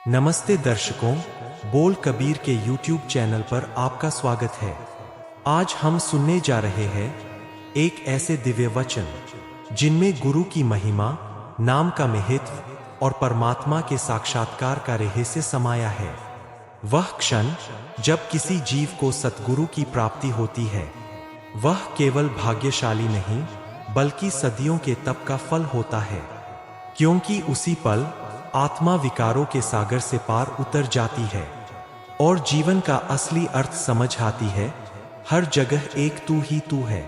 नमस्ते दर्शकों, बोल कबीर के YouTube चैनल पर आपका स्वागत है। आज हम सुनने जा रहे हैं एक ऐसे दिव्य वचन जिनमें गुरु की महिमा, नाम का महत्व और परमात्मा के साक्षात्कार का रहस्य समाया है। वह क्षण जब किसी जीव को सतगुरु की प्राप्ति होती है, वह केवल भाग्यशाली नहीं बल्कि सदियों के तप का फल होता है, क्योंकि उसी पल आत्मा विकारों के सागर से पार उतर जाती है और जीवन का असली अर्थ समझ आती है। हर जगह एक तू ही तू है।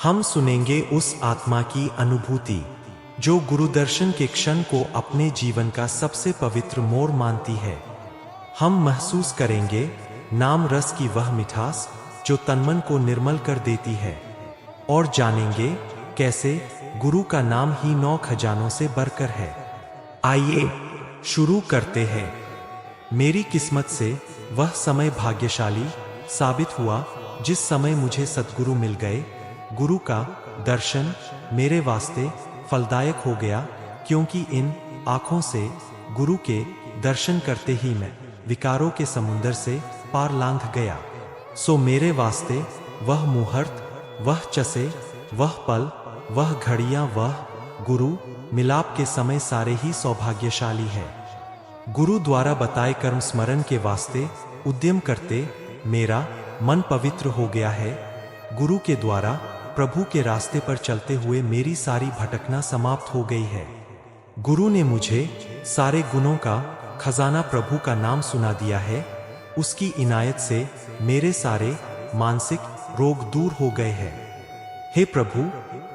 हम सुनेंगे उस आत्मा की अनुभूति जो गुरुदर्शन के क्षण को अपने जीवन का सबसे पवित्र मोड़ मानती है। हम महसूस करेंगे नाम रस की वह मिठास जो तनमन को निर्मल कर देती है और जानेंगे कैसे गुरु का नाम ही 9 खजानों से बढ़कर है। आइए शुरू करते हैं। मेरी किस्मत से वह समय भाग्यशाली साबित हुआ जिस समय मुझे सद्गुरु मिल गए। गुरु का दर्शन मेरे वास्ते फलदायक हो गया, क्योंकि इन आँखों से गुरु के दर्शन करते ही मैं विकारों के समुंदर से पार लांघ गया। सो मेरे वास्ते वह मुहूर्त, वह चसे, वह पल, वह घड़ियां, वह गुरु मिलाप के समय सारे ही सौभाग्यशाली है। गुरु द्वारा बताए कर्म स्मरण के वास्ते उद्यम करते मेरा मन पवित्र हो गया है। गुरु के द्वारा प्रभु के रास्ते पर चलते हुए मेरी सारी भटकना समाप्त हो गई है। गुरु ने मुझे सारे गुणों का खजाना प्रभु का नाम सुना दिया है। उसकी इनायत से मेरे सारे मानसिक रोग दूर हो गए हैं। हे प्रभु,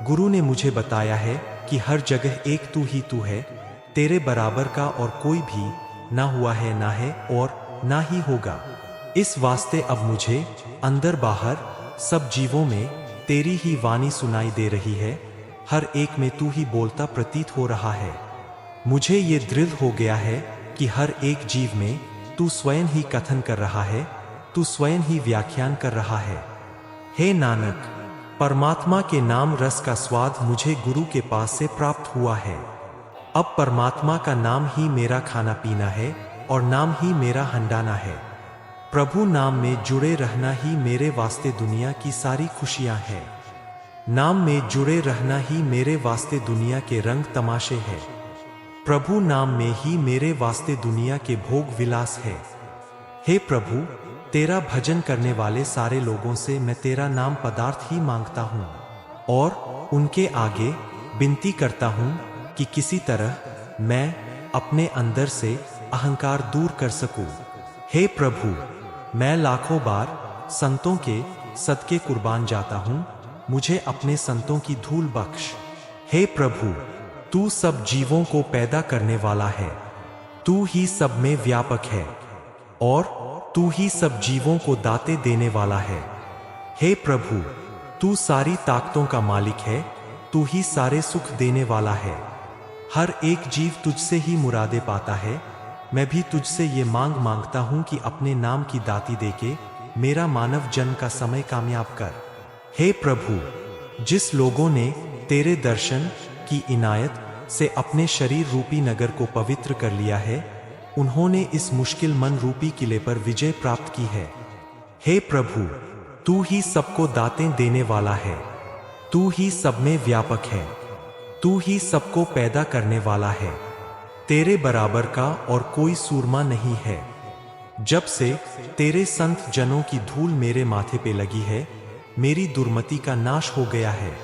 गुरु ने मुझे बताया है कि हर जगह एक तू ही तू है। तेरे बराबर का और कोई भी ना हुआ है, ना है और ना ही होगा। इस वास्ते अब मुझे अंदर बाहर सब जीवों में तेरी ही वाणी सुनाई दे रही है। हर एक में तू ही बोलता प्रतीत हो रहा है। मुझे ये दृढ़ हो गया है कि हर एक जीव में तू स्वयं ही कथन कर रहा है, तू स्वयं ही व्याख्यान कर रहा है। हे नानक, परमात्मा के नाम रस का स्वाद मुझे गुरु के पास से प्राप्त हुआ है। अब परमात्मा का नाम ही मेरा खाना पीना है और नाम ही मेरा हंडाना है। प्रभु नाम में जुड़े रहना ही मेरे वास्ते दुनिया की सारी खुशियां हैं। नाम में जुड़े रहना ही मेरे वास्ते दुनिया के रंग तमाशे हैं। प्रभु नाम में ही मेरे वास्ते दुनिया के भोग विलास है। हे प्रभु, तेरा भजन करने वाले सारे लोगों से मैं तेरा नाम पदार्थ ही मांगता हूँ और उनके आगे विनती करता हूँ कि किसी तरह मैं अपने अंदर से अहंकार दूर कर सकूं। हे प्रभु, मैं लाखों बार संतों के सदके कुर्बान जाता हूँ, मुझे अपने संतों की धूल बख्श। हे प्रभु, तू सब जीवों को पैदा करने वाला है, तू ही सब में व्यापक है और तू ही सब जीवों को दाते देने वाला है। हे प्रभु, तू सारी ताकतों का मालिक है, तू ही सारे सुख देने वाला है। हर एक जीव तुझसे ही मुरादे पाता है। मैं भी तुझसे ये मांगता हूँ कि अपने नाम की दाती देके मेरा मानव जन्म का समय कामयाब कर। हे प्रभु, जिस लोगों ने तेरे दर्शन की इनायत से अपने शरीर रूपी नगर को पवित्र कर लिया है, उन्होंने इस मुश्किल मन रूपी किले पर विजय प्राप्त की है। हे प्रभु, तू ही सबको दातें देने वाला है, तू ही सब में व्यापक है, तू ही सबको पैदा करने वाला है। तेरे बराबर का और कोई सूरमा नहीं है। जब से तेरे संत जनों की धूल मेरे माथे पे लगी है, मेरी दुर्मति का नाश हो गया है,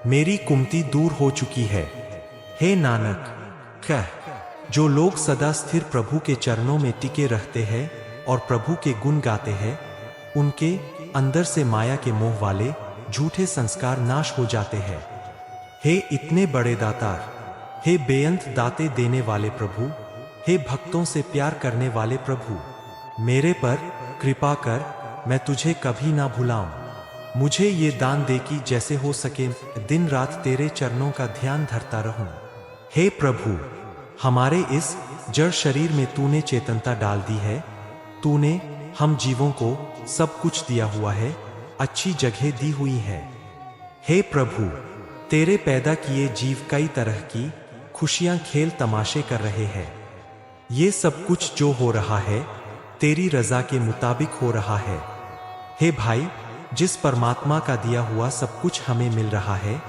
मेरी कुमति दूर हो चुकी है। हे नानक, कह, जो लोग सदा स्थिर प्रभु के चरणों में टिके रहते हैं और प्रभु के गुण गाते हैं, उनके अंदर से माया के मोह वाले झूठे संस्कार नाश हो जाते हैं। हे इतने बड़े दातार, हे बेअंत दाते देने वाले प्रभु, हे भक्तों से प्यार करने वाले प्रभु, मेरे पर कृपा कर, मैं तुझे कभी ना भुलाऊं। मुझे ये दान दे कि जैसे हो सके दिन रात तेरे चरणों का ध्यान धरता रहूं। हे प्रभु, हमारे इस जड़ शरीर में तूने चेतनता डाल दी है। तूने हम जीवों को सब कुछ दिया हुआ है, अच्छी जगह दी हुई है। हे प्रभु, तेरे पैदा किए जीव कई तरह की खुशियां खेल तमाशे कर रहे हैं। ये सब कुछ जो हो रहा है तेरी रजा के मुताबिक हो रहा है। हे भाई, जिस परमात्मा का दिया हुआ सब कुछ हमें मिल रहा है,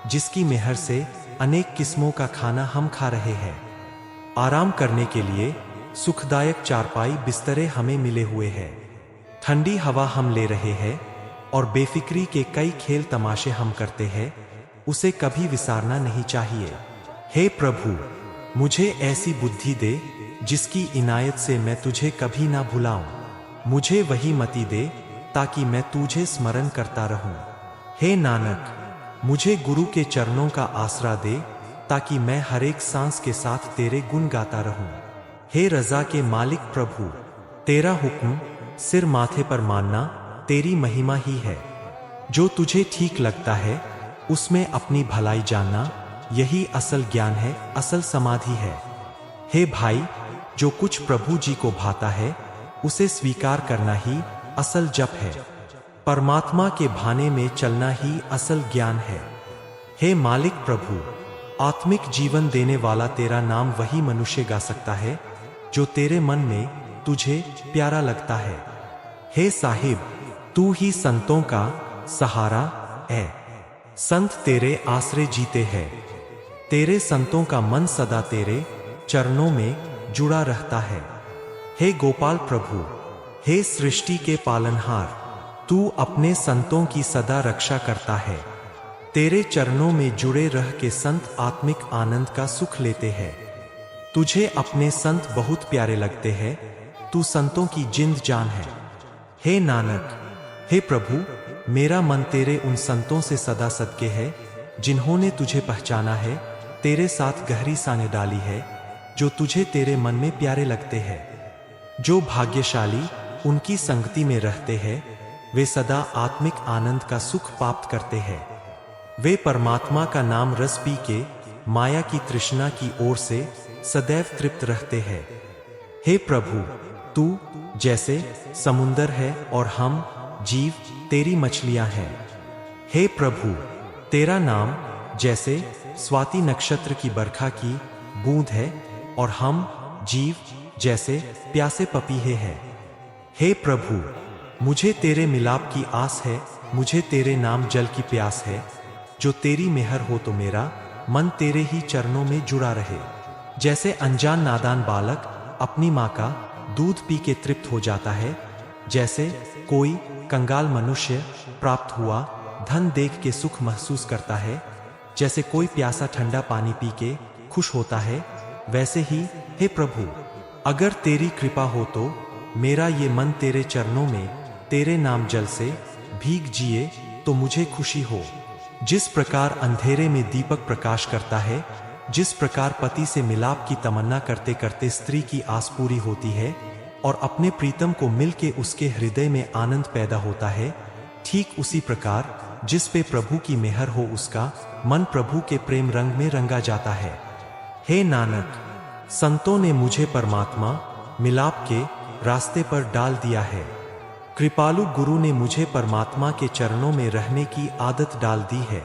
जिसकी मेहर से अनेक किस्मों का खाना हम खा रहे हैं, आराम करने के लिए सुखदायक चारपाई बिस्तरे हमें मिले हुए हैं, ठंडी हवा हम ले रहे हैं और बेफिक्री के कई खेल तमाशे हम करते हैं, उसे कभी विसारना नहीं चाहिए। हे प्रभु, मुझे ऐसी बुद्धि दे जिसकी इनायत से मैं तुझे कभी ना भुलाऊं। मुझे वही मति दे ताकि मैं तुझे स्मरण करता रहूं। हे नानक, मुझे गुरु के चरणों का आसरा दे ताकि मैं हर एक सांस के साथ तेरे गुण गाता रहूं। हे रजा के मालिक प्रभु, तेरा हुक्म सिर माथे पर मानना तेरी महिमा ही है। जो तुझे ठीक लगता है उसमें अपनी भलाई जानना, यही असल ज्ञान है, असल समाधि है। हे भाई, जो कुछ प्रभु जी को भाता है उसे स्वीकार करना ही असल जप है। परमात्मा के भाने में चलना ही असल ज्ञान है। हे मालिक प्रभु, आत्मिक जीवन देने वाला तेरा नाम वही मनुष्य गा सकता है जो तेरे मन में तुझे प्यारा लगता है। हे साहिब, तू ही संतों का सहारा है। संत तेरे आसरे जीते हैं। तेरे संतों का मन सदा तेरे चरणों में जुड़ा रहता है। हे गोपाल प्रभु, हे सृष्टि के पालनहार, तू अपने संतों की सदा रक्षा करता है। तेरे चरणों में जुड़े रह के संत आत्मिक आनंद का सुख लेते हैं। तुझे अपने संत बहुत प्यारे लगते हैं, तू संतों की जिंद जान है। हे नानक, हे प्रभु, मेरा मन तेरे उन संतों से सदा सदके है जिन्होंने तुझे पहचाना है, तेरे साथ गहरी साने डाली है, जो तुझे तेरे मन में प्यारे लगते हैं। जो भाग्यशाली उनकी संगति में रहते हैं, वे सदा आत्मिक आनंद का सुख प्राप्त करते हैं। वे परमात्मा का नाम रस पी के माया की तृष्णा की ओर से सदैव तृप्त रहते हैं। हे प्रभु, तू जैसे समुंदर है और हम जीव तेरी मछलियां हैं। हे प्रभु, तेरा नाम जैसे स्वाति नक्षत्र की बरखा की बूंद है और हम जीव जैसे प्यासे पपीहे हैं। हे प्रभु, मुझे तेरे मिलाप की आस है, मुझे तेरे नाम जल की प्यास है। जो तेरी मेहर हो तो मेरा मन तेरे ही चरणों में जुड़ा रहे। जैसे अनजान नादान बालक अपनी माँ का दूध पी के तृप्त हो जाता है, जैसे कोई कंगाल मनुष्य प्राप्त हुआ धन देख के सुख महसूस करता है, जैसे कोई प्यासा ठंडा पानी पी के खुश होता है, वैसे ही हे प्रभु, अगर तेरी कृपा हो तो मेरा ये मन तेरे चरणों में तेरे नाम जल से भीग जिए तो मुझे खुशी हो। जिस प्रकार अंधेरे में दीपक प्रकाश करता है, जिस प्रकार पति से मिलाप की तमन्ना करते करते स्त्री की आस पूरी होती है और अपने प्रीतम को मिल के उसके हृदय में आनंद पैदा होता है, ठीक उसी प्रकार जिस पे प्रभु की मेहर हो उसका मन प्रभु के प्रेम रंग में रंगा जाता है। हे नानक, संतों ने मुझे परमात्मा मिलाप के रास्ते पर डाल दिया है। कृपालु गुरु ने मुझे परमात्मा के चरणों में रहने की आदत डाल दी है।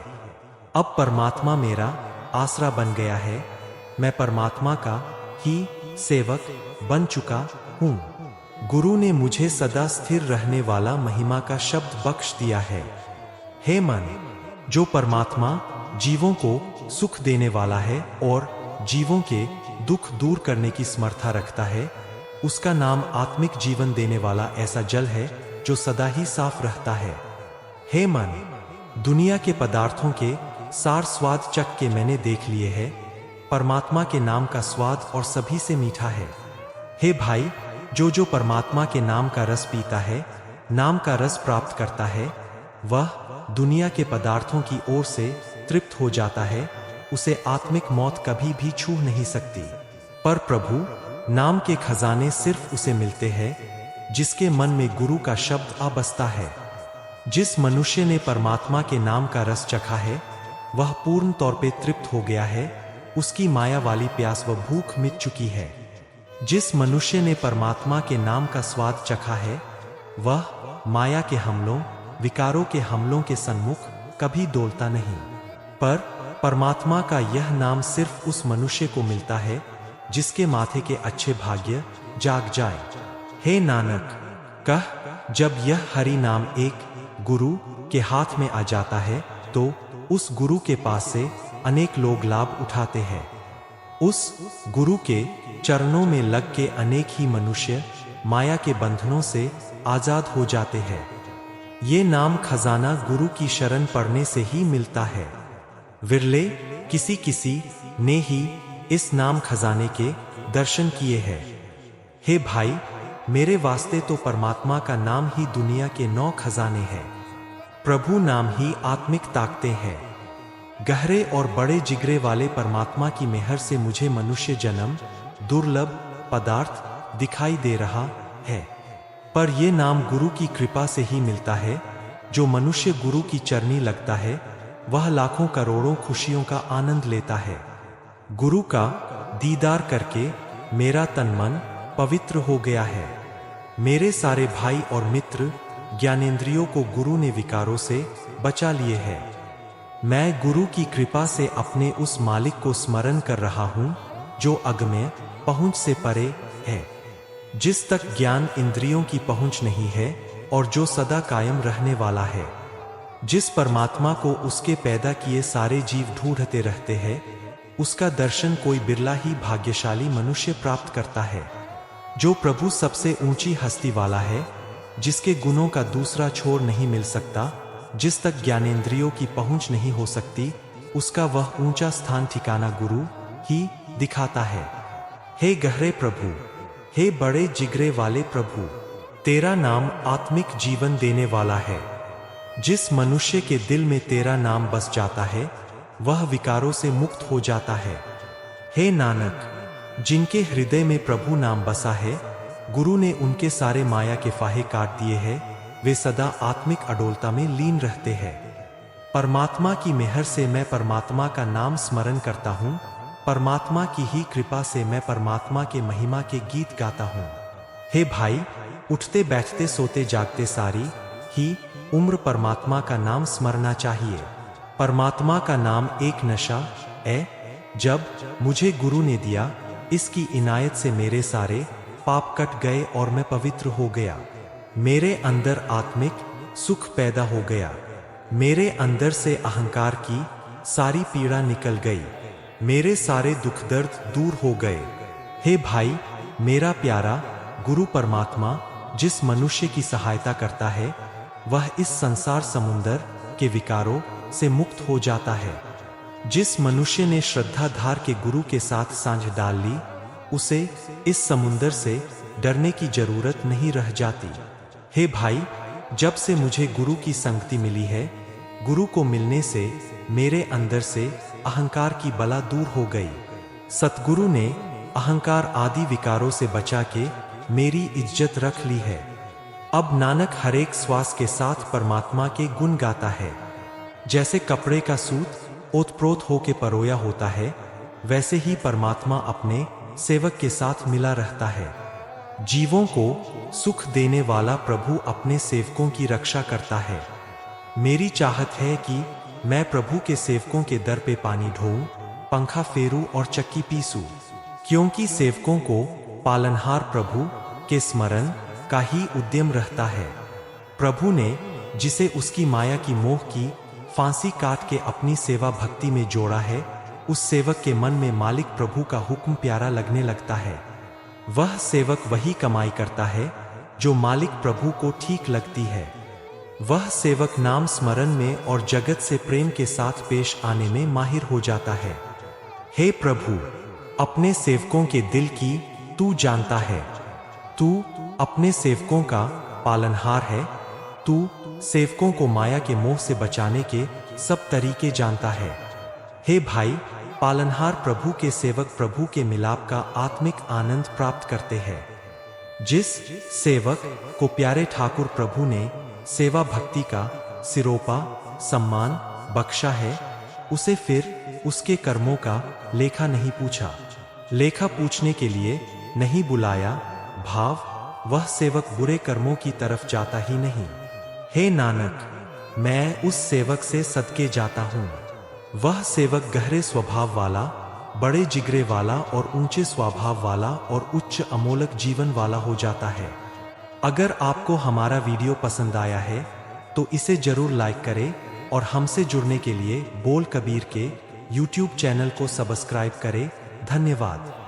अब परमात्मा मेरा आसरा बन गया है, मैं परमात्मा का ही सेवक बन चुका हूँ। गुरु ने मुझे सदा स्थिर रहने वाला महिमा का शब्द बख्श दिया है। हे मन, जो परमात्मा जीवों को सुख देने वाला है और जीवों के दुख दूर करने की समर्था रखता है, उसका नाम आत्मिक जीवन देने वाला ऐसा जल है जो सदा ही साफ रहता है। हे मन, दुनिया के पदार्थों के सार स्वाद चख के मैंने देख लिए है, परमात्मा के नाम का स्वाद और सभी से मीठा है। हे भाई, जो परमात्मा के नाम का रस पीता है, नाम का रस प्राप्त करता है, वह दुनिया के पदार्थों की ओर से तृप्त हो जाता है, उसे आत्मिक मौत कभी भी छू नहीं सकती। पर प्रभु नाम के खजाने सिर्फ उसे मिलते हैं जिसके मन में गुरु का शब्द आ बसता है। जिस मनुष्य ने परमात्मा के नाम का रस चखा है, वह पूर्ण तौर पे तृप्त हो गया है, उसकी माया वाली प्यास व भूख मिट चुकी है। जिस मनुष्य ने परमात्मा के नाम का स्वाद चखा है, वह माया के हमलों विकारों के हमलों के सन्मुख कभी डोलता नहीं। पर परमात्मा का यह नाम सिर्फ उस मनुष्य को मिलता है जिसके माथे के अच्छे भाग्य जाग जाए। हे नानक, कह जब यह हरि नाम एक गुरु के हाथ में आ जाता है तो उस गुरु के पास से अनेक लोग लाभ उठाते हैं। उस गुरु के चरणों में लग के अनेक ही मनुष्य माया के बंधनों से आजाद हो जाते हैं। ये नाम खजाना गुरु की शरण पड़ने से ही मिलता है। विरले किसी किसी ने ही इस नाम खजाने के दर्शन किए हैं। हे भाई, मेरे वास्ते तो परमात्मा का नाम ही दुनिया के 9 खजाने हैं। प्रभु नाम ही आत्मिक ताकते हैं। गहरे और बड़े जिगरे वाले परमात्मा की मेहर से मुझे मनुष्य जन्म दुर्लभ पदार्थ दिखाई दे रहा है, पर यह नाम गुरु की कृपा से ही मिलता है। जो मनुष्य गुरु की चरनी लगता है वह लाखों करोड़ों खुशियों का आनंद लेता है। गुरु का दीदार करके मेरा तन मन पवित्र हो गया है। मेरे सारे भाई और मित्र ज्ञानेंद्रियों को गुरु ने विकारों से बचा लिए है। मैं गुरु की कृपा से अपने उस मालिक को स्मरण कर रहा हूँ जो अगम्य पहुँच से परे है, जिस तक ज्ञान इंद्रियों की पहुँच नहीं है और जो सदा कायम रहने वाला है। जिस परमात्मा को उसके पैदा किए सारे जीव ढूंढते रहते हैं, उसका दर्शन कोई बिरला ही भाग्यशाली मनुष्य प्राप्त करता है। जो प्रभु सबसे ऊंची हस्ती वाला है, जिसके गुणों का दूसरा छोर नहीं मिल सकता, जिस तक ज्ञानेंद्रियों की पहुंच नहीं हो सकती, उसका वह ऊंचा स्थान ठिकाना गुरु ही दिखाता है। हे गहरे प्रभु, हे बड़े जिगरे वाले प्रभु, तेरा नाम आत्मिक जीवन देने वाला है। जिस मनुष्य के दिल में तेरा नाम बस जाता है वह विकारों से मुक्त हो जाता है। हे नानक, जिनके हृदय में प्रभु नाम बसा है, गुरु ने उनके सारे माया के फाहे काट दिए हैं। वे सदा आत्मिक अडोलता में लीन रहते हैं। परमात्मा की मेहर से मैं परमात्मा का नाम स्मरण करता हूँ। परमात्मा की ही कृपा से मैं परमात्मा के महिमा के गीत गाता हूँ। हे भाई, उठते बैठते सोते जागते सारी ही उम्र परमात्मा का नाम स्मरना चाहिए। परमात्मा का नाम एक नशा है। जब मुझे गुरु ने दिया, इसकी इनायत से मेरे सारे पाप कट गए और मैं पवित्र हो गया। मेरे अंदर आत्मिक सुख पैदा हो गया। मेरे अंदर से अहंकार की सारी पीड़ा निकल गई। मेरे सारे दुख दर्द दूर हो गए। हे भाई, मेरा प्यारा गुरु परमात्मा जिस मनुष्य की सहायता करता है, वह इस संसार समुंदर के विकारों से मुक्त हो जाता है। जिस मनुष्य ने श्रद्धा धार के गुरु के साथ सांझ डाल ली, उसे इस समुंदर से डरने की जरूरत नहीं रह जाती। हे भाई, जब से मुझे गुरु की संगति मिली है, गुरु को मिलने से मेरे अंदर से अहंकार की बला दूर हो गई। सतगुरु ने अहंकार आदि विकारों से बचा के मेरी इज्जत रख ली है। अब नानक हरेक श्वास के साथ परमात्मा के गुण गाता है। जैसे कपड़े का सूत ओतप्रोत होके परोया होता है, वैसे ही परमात्मा अपने सेवक के साथ मिला रहता है। जीवों को सुख देने वाला प्रभु अपने सेवकों की रक्षा करता है। मेरी चाहत है कि मैं प्रभु के सेवकों के दर पे पानी ढोऊं, पंखा फेरूं और चक्की पीसूं, क्योंकि सेवकों को पालनहार प्रभु के स्मरण का ही उद्यम रहता है। प्रभु ने जिसे उसकी माया की मोह की फांसी काट के अपनी सेवा भक्ति में जोड़ा है, उस सेवक के मन में मालिक प्रभु का हुक्म प्यारा लगने लगता है। वह सेवक वही कमाई करता है जो मालिक प्रभु को ठीक लगती है। वह सेवक नाम स्मरण में और जगत से प्रेम के साथ पेश आने में माहिर हो जाता है। हे प्रभु, अपने सेवकों के दिल की तू जानता है। तू अपने सेवकों का पालनहार है। तू सेवकों को माया के मोह से बचाने के सब तरीके जानता है। हे भाई, पालनहार प्रभु के सेवक प्रभु के मिलाप का आत्मिक आनंद प्राप्त करते हैं। जिस सेवक को प्यारे ठाकुर प्रभु ने सेवा भक्ति का सिरोपा सम्मान बख्शा है, उसे फिर उसके कर्मों का लेखा नहीं पूछा, लेखा पूछने के लिए नहीं बुलाया। भाव वह सेवक बुरे कर्मों की तरफ जाता ही नहीं। हे नानक, मैं उस सेवक से सदके जाता हूँ। वह सेवक गहरे स्वभाव वाला, बड़े जिगरे वाला और ऊंचे स्वभाव वाला और उच्च अमोलक जीवन वाला हो जाता है। अगर आपको हमारा वीडियो पसंद आया है तो इसे जरूर लाइक करें और हमसे जुड़ने के लिए बोल कबीर के YouTube चैनल को सब्सक्राइब करें। धन्यवाद।